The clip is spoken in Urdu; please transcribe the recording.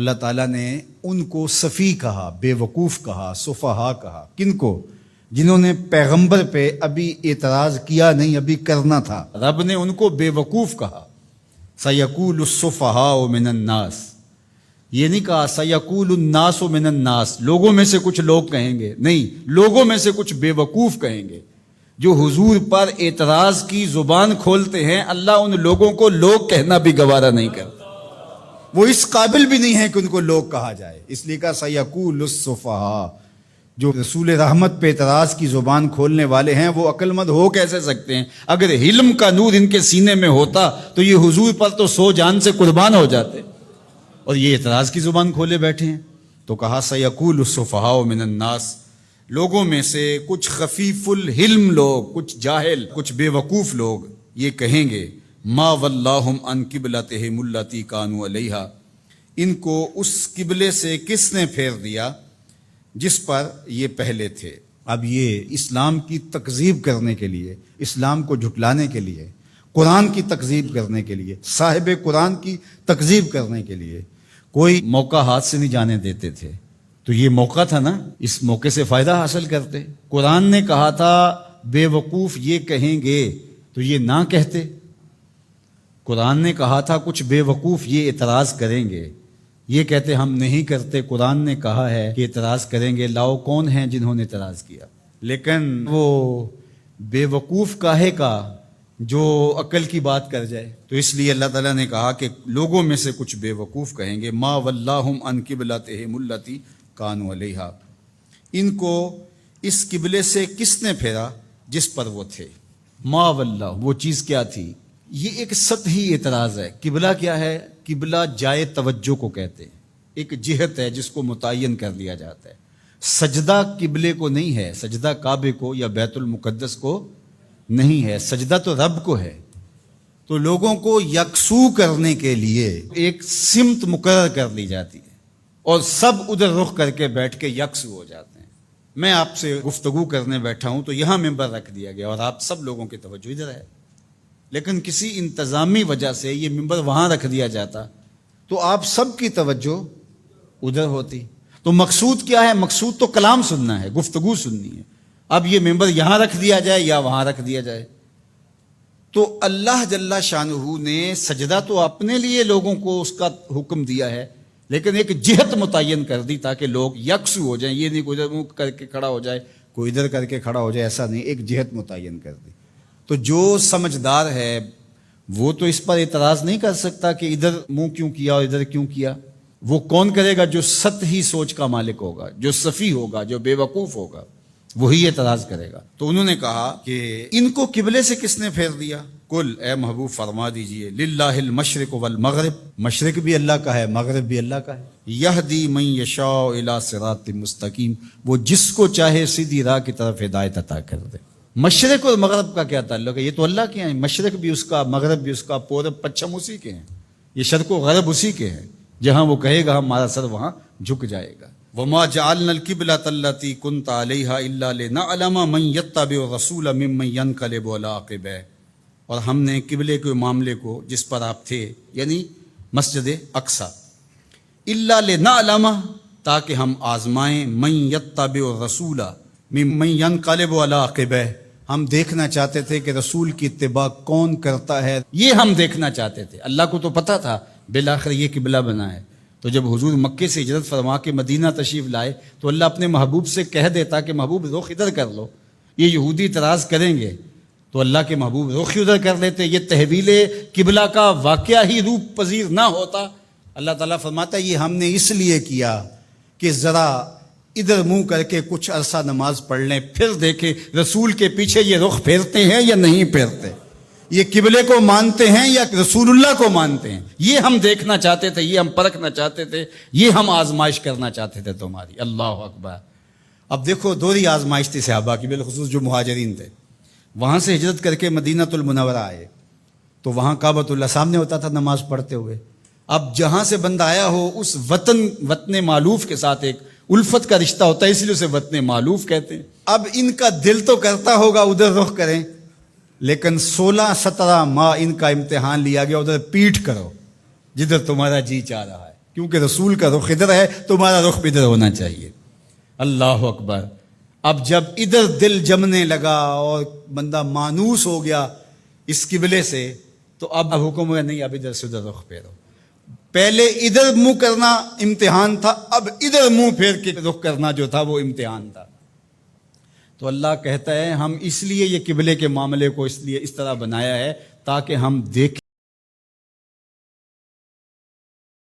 اللہ تعالیٰ نے ان کو صفی کہا، بے وقوف کہا، سفہا کہا. کن کو؟ جنہوں نے پیغمبر پہ ابھی اعتراض کیا نہیں، ابھی کرنا تھا. رب نے ان کو بے وقوف کہا. سَيَقُولُ السُّفَهَاءُ مِنَ النَّاسِ، یہ نہیں کہا سَيَقُولُ النَّاسُ مِنَ النَّاسِ، لوگوں میں سے کچھ لوگ کہیں گے، نہیں، لوگوں میں سے کچھ بے وقوف کہیں گے. جو حضور پر اعتراض کی زبان کھولتے ہیں، اللہ ان لوگوں کو لوگ کہنا بھی گوارا نہیں کرتا. وہ اس قابل بھی نہیں ہے کہ ان کو لوگ کہا جائے، اس لیے کہا سَيَقُولُ السُّفَهَاءُ. جو رسول رحمت پہ اعتراض کی زبان کھولنے والے ہیں وہ عقل مند ہو کیسے سکتے ہیں؟ اگر علم کا نور ان کے سینے میں ہوتا تو یہ حضور پر تو 100 جان سے قربان ہو جاتے، اور یہ اعتراض کی زبان کھولے بیٹھے ہیں. تو کہا سَيَقُولُ السُّفَهَاءُ مِنَ النَّاسِ، لوگوں میں سے کچھ خفیف الحلم لوگ، کچھ جاہل، کچھ بے وقوف لوگ یہ کہیں گے ما وَلَّاهُمْ عَنْ قِبْلَتِهِمُ الَّتِي كَانُوا عَلَيْهَا، ان کو اس قبلے سے کس نے پھیر دیا جس پر یہ پہلے تھے. اب یہ اسلام کی تکذیب کرنے کے لیے، اسلام کو جھٹلانے کے لیے، قرآن کی تکذیب کرنے کے لیے، صاحب قرآن کی تکذیب کرنے کے لیے کوئی موقع ہاتھ سے نہیں جانے دیتے تھے. تو یہ موقع تھا نا، اس موقع سے فائدہ حاصل کرتے. قرآن نے کہا تھا بے وقوف یہ کہیں گے تو یہ نہ کہتے. قرآن نے کہا تھا کچھ بے وقوف یہ اعتراض کریں گے، یہ کہتے ہم نہیں کرتے. قرآن نے کہا ہے کہ اعتراض کریں گے، لاؤ کون ہیں جنہوں نے اعتراض کیا. لیکن وہ بے وقوف کاہے کا جو عقل کی بات کر جائے. تو اس لیے اللہ تعالیٰ نے کہا کہ لوگوں میں سے کچھ بے وقوف کہیں گے ما وَلَّاهُمْ عَنْ قِبْلَتِهِمُ الَّتِي كَانُوا عَلَيْهَا، ان کو اس قبلے سے کس نے پھیرا جس پر وہ تھے. ما وَلَّاهُ، وہ چیز کیا تھی؟ یہ ایک سطحی اعتراض ہے. قبلہ کیا ہے؟ قبلہ جائے توجہ کو کہتے ہیں، ایک جہت ہے جس کو متعین کر لیا جاتا ہے. سجدہ قبلے کو نہیں ہے، سجدہ کعبے کو یا بیت المقدس کو نہیں ہے، سجدہ تو رب کو ہے. تو لوگوں کو یکسو کرنے کے لیے ایک سمت مقرر کر لی جاتی ہے اور سب ادھر رخ کر کے بیٹھ کے یکسو ہو جاتے ہیں. میں آپ سے گفتگو کرنے بیٹھا ہوں تو یہاں ممبر رکھ دیا گیا اور آپ سب لوگوں کی توجہ ادھر ہے، لیکن کسی انتظامی وجہ سے یہ ممبر وہاں رکھ دیا جاتا تو آپ سب کی توجہ ادھر ہوتی. تو مقصود کیا ہے؟ مقصود تو کلام سننا ہے، گفتگو سننی ہے. اب یہ ممبر یہاں رکھ دیا جائے یا وہاں رکھ دیا جائے. تو اللہ جل شانہ نے سجدہ تو اپنے لیے لوگوں کو اس کا حکم دیا ہے، لیکن ایک جہت متعین کر دی تاکہ لوگ یکسو ہو جائیں. یہ نہیں کوئی ادھر منہ کر کے کھڑا ہو جائے، کوئی ادھر کر کے کھڑا ہو جائے، ایسا نہیں، ایک جہت متعین کر دی. تو جو سمجھدار ہے وہ تو اس پر اعتراض نہیں کر سکتا کہ ادھر منہ کیوں کیا اور ادھر کیوں کیا. وہ کون کرے گا؟ جو سطحی سوچ کا مالک ہوگا، جو صفی ہوگا، جو بے وقوف ہوگا، وہی اعتراض کرے گا. تو انہوں نے کہا کہ ان کو قبلے سے کس نے پھیر دیا؟ کل، اے محبوب فرما دیجئے، للہ المشرق والمغرب، مشرق بھی اللہ کا ہے، مغرب بھی اللہ کا ہے. یہدی من یشاء الی صراط مستقیم، وہ جس کو چاہے سیدھی راہ کی طرف ہدایت عطا کر دے. مشرق اور مغرب کا کیا تعلق ہے؟ یہ تو اللہ کے ہیں، مشرق بھی اس کا، مغرب بھی اس کا، پورب پچھم اسی کے ہیں، یہ شرق و غرب اسی کے ہیں. جہاں وہ کہے گا ہمارا سر وہاں جھک جائے گا. وما جعلنا القبلة التي كنت عليها الا لنعلم من يتبع الرسول ممن ينقلب على عقبيه، اور ہم نے قبلے کے معاملے کو جس پر آپ تھے یعنی مسجد اقصی، الا لنعلم، تاکہ ہم آزمائیں، من يتبع الرسول ممن ينقلب على عقبيه، ہم دیکھنا چاہتے تھے کہ رسول کی اتباع کون کرتا ہے، یہ ہم دیکھنا چاہتے تھے. اللہ کو تو پتہ تھا بالآخر یہ قبلہ بنا ہے. تو جب حضور مکے سے ہجرت فرما کے مدینہ تشریف لائے تو اللہ اپنے محبوب سے کہہ دیتا کہ محبوب رخ ادھر کر لو، یہ یہودی اعتراض کریں گے، تو اللہ کے محبوب رخ ادھر کر لیتے. یہ تحویل قبلہ کا واقعہ ہی روپ پذیر نہ ہوتا. اللہ تعالیٰ فرماتا ہے یہ ہم نے اس لیے کیا کہ ذرا ادھر منہ کر کے کچھ عرصہ نماز پڑھ لیں، پھر دیکھیں رسول کے پیچھے یہ رخ پھیرتے ہیں یا نہیں پھیرتے، یہ قبلے کو مانتے ہیں یا رسول اللہ کو مانتے ہیں. یہ ہم دیکھنا چاہتے تھے، یہ ہم پرکھنا چاہتے تھے، یہ ہم آزمائش کرنا چاہتے تھے تمہاری. اللہ اکبر. اب دیکھو دوہری آزمائش تھی صحابہ کی، بالخصوص جو مہاجرین تھے. وہاں سے ہجرت کر کے مدینہ المنورہ آئے تو وہاں کعبۃ اللہ سامنے ہوتا تھا نماز پڑھتے ہوئے. اب جہاں سے بندہ آیا ہو اس وطن معلوف کے ساتھ ایک الفت کا رشتہ ہوتا ہے، اس لیے اسے وطن معلوف کہتے ہیں. اب ان کا دل تو کرتا ہوگا ادھر رخ کریں، لیکن 16-17 ماہ ان کا امتحان لیا گیا ادھر پیٹھ کرو جدھر تمہارا جی چاہ رہا ہے. کیونکہ رسول کا رخ ادھر ہے، تمہارا رخ ادھر ہونا چاہیے۔ اللہ اکبر۔ اب جب ادھر دل جمنے لگا اور بندہ مانوس ہو گیا اس قبلے سے، تو اب حکم ہوا نہیں، اب ادھر سے ادھر رخ پھیرو۔ پہلے ادھر منہ کرنا امتحان تھا، اب ادھر منہ پھیر کے رخ کرنا جو تھا وہ امتحان تھا۔ تو اللہ کہتا ہے ہم اس لیے یہ قبلے کے معاملے کو اس طرح بنایا ہے تاکہ ہم دیکھیں